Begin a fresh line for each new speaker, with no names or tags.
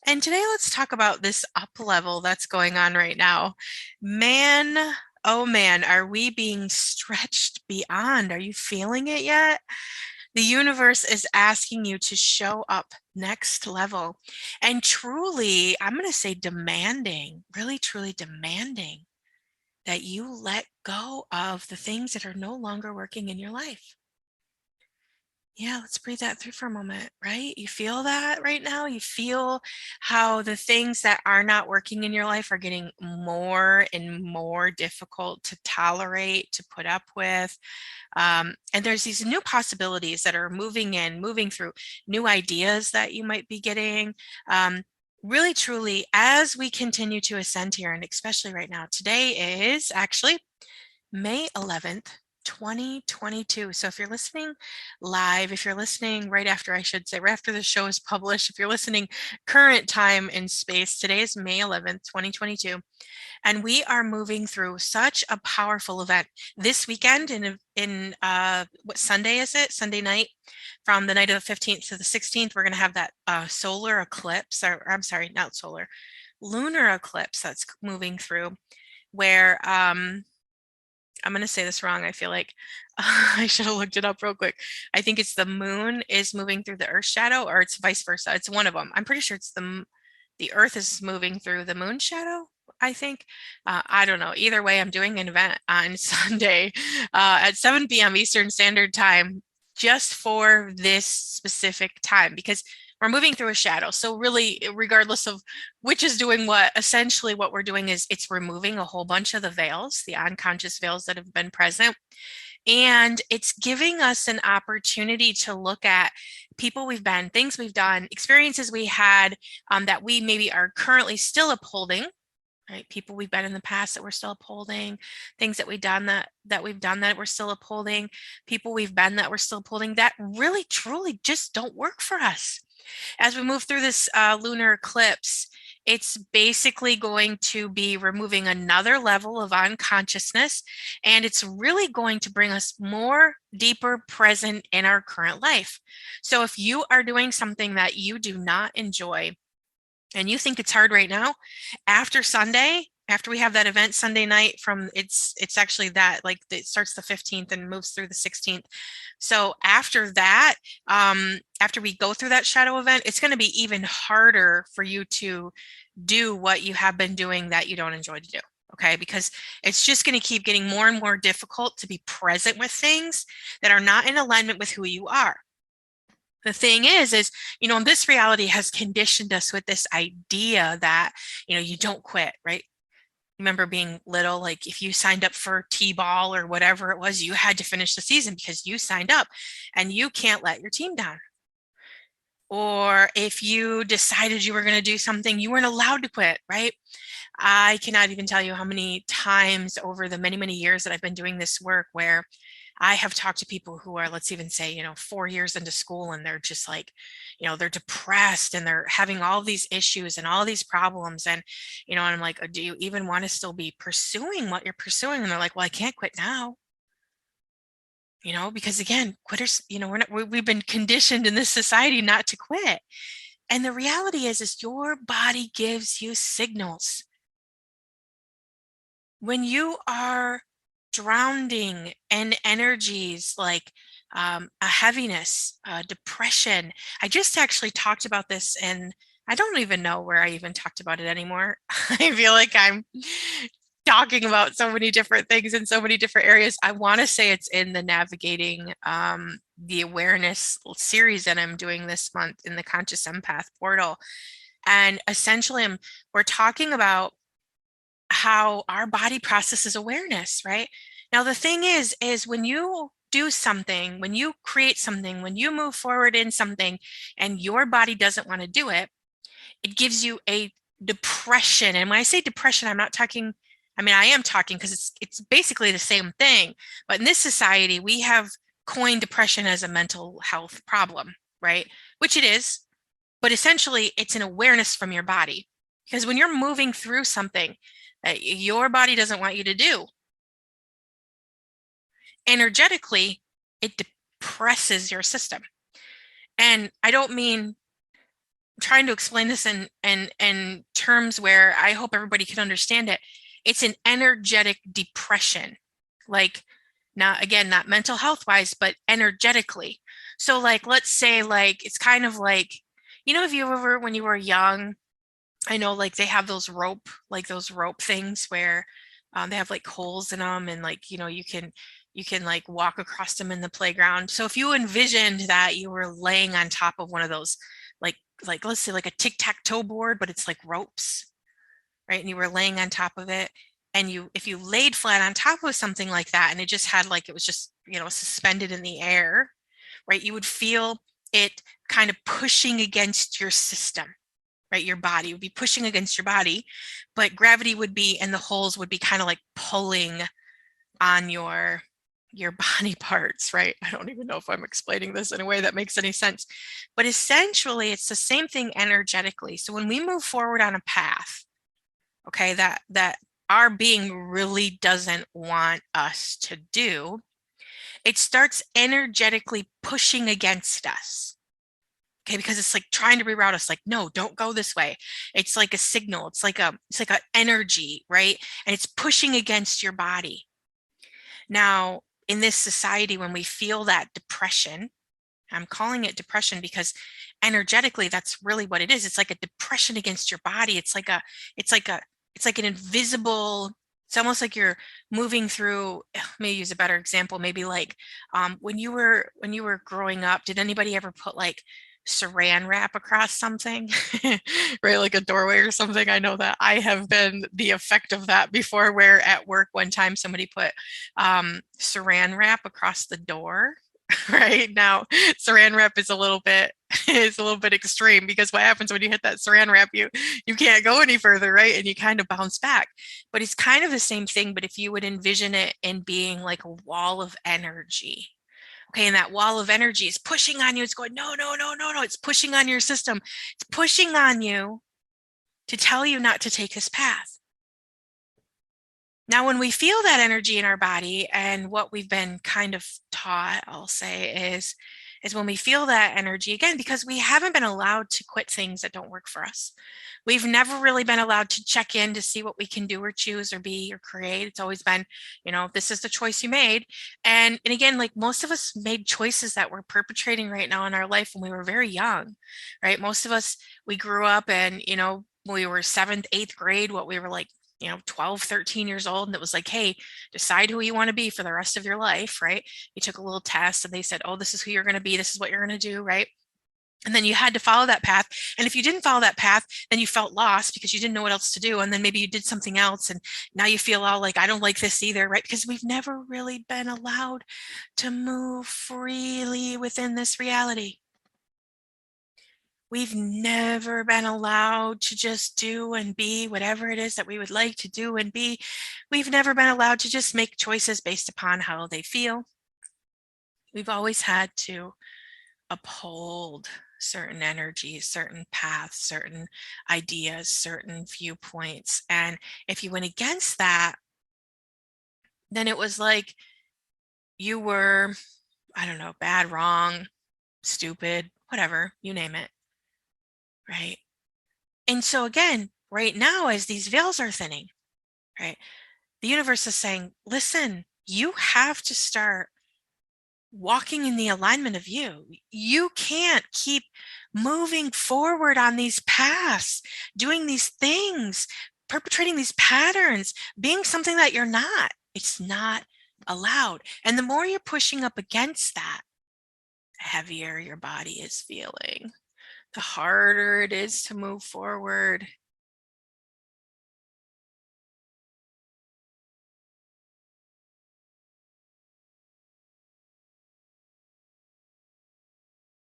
And today let's talk about this up level that's going on right now. Man, oh man, are we being stretched beyond? Are you feeling it yet? The universe is asking you to show up next level and truly, I'm going to say demanding, really truly demanding that you let go of the things that are no longer working in your life. Yeah, let's breathe that through for a moment, right? You feel that right now? You feel how the things that are not working in your life are getting more and more difficult to tolerate, to put up with. And there's these new possibilities that are moving in, moving through new ideas that you might be getting. Really, truly, as we continue to ascend here, and especially right now, today is actually May 11th, 2022. So if you're listening live, if you're listening right after, I should say, right after the show is published, if you're listening current time and space, today is May 11th, 2022. And we are moving through such a powerful event this weekend in what Sunday is it? Sunday night, from the night of the 15th to the 16th, we're going to have that solar eclipse, or I'm sorry, not solar, lunar eclipse that's moving through where I'm going to say this wrong. I feel like I should have looked it up real quick. I think it's the moon is moving through the earth shadow, or it's vice versa. It's one of them. I'm pretty sure it's the earth is moving through the moon shadow. I think. I don't know. Either way, I'm doing an event on Sunday at 7 p.m. Eastern Standard Time just for this specific time because we're moving through a shadow. So really, regardless of which is doing what, essentially what we're doing is it's removing a whole bunch of the veils, the unconscious veils that have been present. And it's giving us an opportunity to look at people we've been, things we've done, experiences we had that we maybe are currently still upholding, right? People we've been in the past that we're still upholding, things that we've done that we've done that we're still upholding, people we've been that we're still upholding that really truly just don't work for us. As we move through this lunar eclipse, it's basically going to be removing another level of unconsciousness, and it's really going to bring us more deeper present in our current life. So if you are doing something that you do not enjoy and you think it's hard right now, after Sunday, after we have that event Sunday night from it's actually that like it starts the 15th and moves through the 16th. So after that, after we go through that shadow event, it's going to be even harder for you to do what you have been doing that you don't enjoy to do. Okay, because it's just going to keep getting more and more difficult to be present with things that are not in alignment with who you are. The thing is, this reality has conditioned us with this idea that, you don't quit, right? Remember being little, like if you signed up for T-ball or whatever it was, you had to finish the season because you signed up and you can't let your team down. Or if you decided you were going to do something, you weren't allowed to quit, right? I cannot even tell you how many times over the many, many years that I've been doing this work where I have talked to people who are, let's even say, 4 years into school and they're just like, they're depressed and they're having all these issues and all these problems. And I'm like, do you even want to still be pursuing what you're pursuing? And they're like, well, I can't quit now. Because again, quitters, we've been conditioned in this society not to quit. And the reality is your body gives you signals. When you are drowning in energies like a heaviness, depression. I just actually talked about this and I don't even know where I even talked about it anymore. I feel like I'm talking about so many different things in so many different areas. I want to say it's in the navigating the awareness series that I'm doing this month in the Conscious Empath portal. And essentially, we're talking about how our body processes awareness, right? Now, the thing is when you do something, when you create something, when you move forward in something and your body doesn't want to do it, it gives you a depression. And when I say depression, I'm not talking, I am talking because it's basically the same thing. But in this society, we have coined depression as a mental health problem, right? Which it is, but essentially it's an awareness from your body. Because when you're moving through something that your body doesn't want you to do, energetically, it depresses your system. And I don't mean trying to explain this in terms where I hope everybody can understand it. It's an energetic depression, like not again, not mental health wise, but energetically. So like, let's say like, it's kind of like, if you ever, when you were young, I know like they have those rope things where they have like holes in them, and like, you can like walk across them in the playground. So if you envisioned that you were laying on top of one of those, like let's say like a tic-tac-toe board, but it's like ropes, right? And you were laying on top of it, and if you laid flat on top of something like that, and it just had like, it was just, suspended in the air, right? You would feel it kind of pushing against your system, right? Your body would be pushing against your body, but gravity would be, and the holes would be kind of like pulling on your body parts, right? I don't even know if I'm explaining this in a way that makes any sense, but essentially it's the same thing energetically. So when we move forward on a path, okay, that our being really doesn't want us to do, it starts energetically pushing against us. Okay, because it's like trying to reroute us, like, no, don't go this way. It's like a signal. It's like an energy, right? And it's pushing against your body. Now, in this society, when we feel that depression, I'm calling it depression because energetically, that's really what it is. It's like a depression against your body. It's like an invisible, it's almost like you're moving through, maybe use a better example, maybe like when you were growing up, did anybody ever put like saran wrap across something, right? Like a doorway or something. I know that I have been the effect of that before, where at work one time somebody put saran wrap across the door. Right now, saran wrap is a little bit extreme, because what happens when you hit that saran wrap, you can't go any further, right? And you kind of bounce back. But it's kind of the same thing, but if you would envision it in being like a wall of energy. Okay, and that wall of energy is pushing on you. It's going, no, no, no, no, no. It's pushing on your system. It's pushing on you to tell you not to take this path. Now, when we feel that energy in our body, and what we've been kind of taught, I'll say, is when we feel that energy again, because we haven't been allowed to quit things that don't work for us. We've never really been allowed to check in to see what we can do or choose or be or create. It's always been, this is the choice you made. And again, like most of us made choices that we're perpetrating right now in our life when we were very young, right? Most of us, we grew up and, we were 7th, 8th grade, what we were like, 12, 13 years old. And it was like, hey, decide who you want to be for the rest of your life, right? You took a little test and they said, oh, this is who you're going to be. This is what you're going to do, right? And then you had to follow that path. And if you didn't follow that path, then you felt lost because you didn't know what else to do. And then maybe you did something else. And now you feel all like, I don't like this either, right? Because we've never really been allowed to move freely within this reality. We've never been allowed to just do and be whatever it is that we would like to do and be. We've never been allowed to just make choices based upon how they feel. We've always had to uphold certain energies, certain paths, certain ideas, certain viewpoints. And if you went against that, then it was like you were, I don't know, bad, wrong, stupid, whatever, you name it, right? And so again, right now, as these veils are thinning, right, the universe is saying, listen, you have to start walking in the alignment of you. You can't keep moving forward on these paths, doing these things, perpetrating these patterns, being something that you're not. It's not allowed. And the more you're pushing up against that, the heavier your body is feeling, the harder it is to move forward.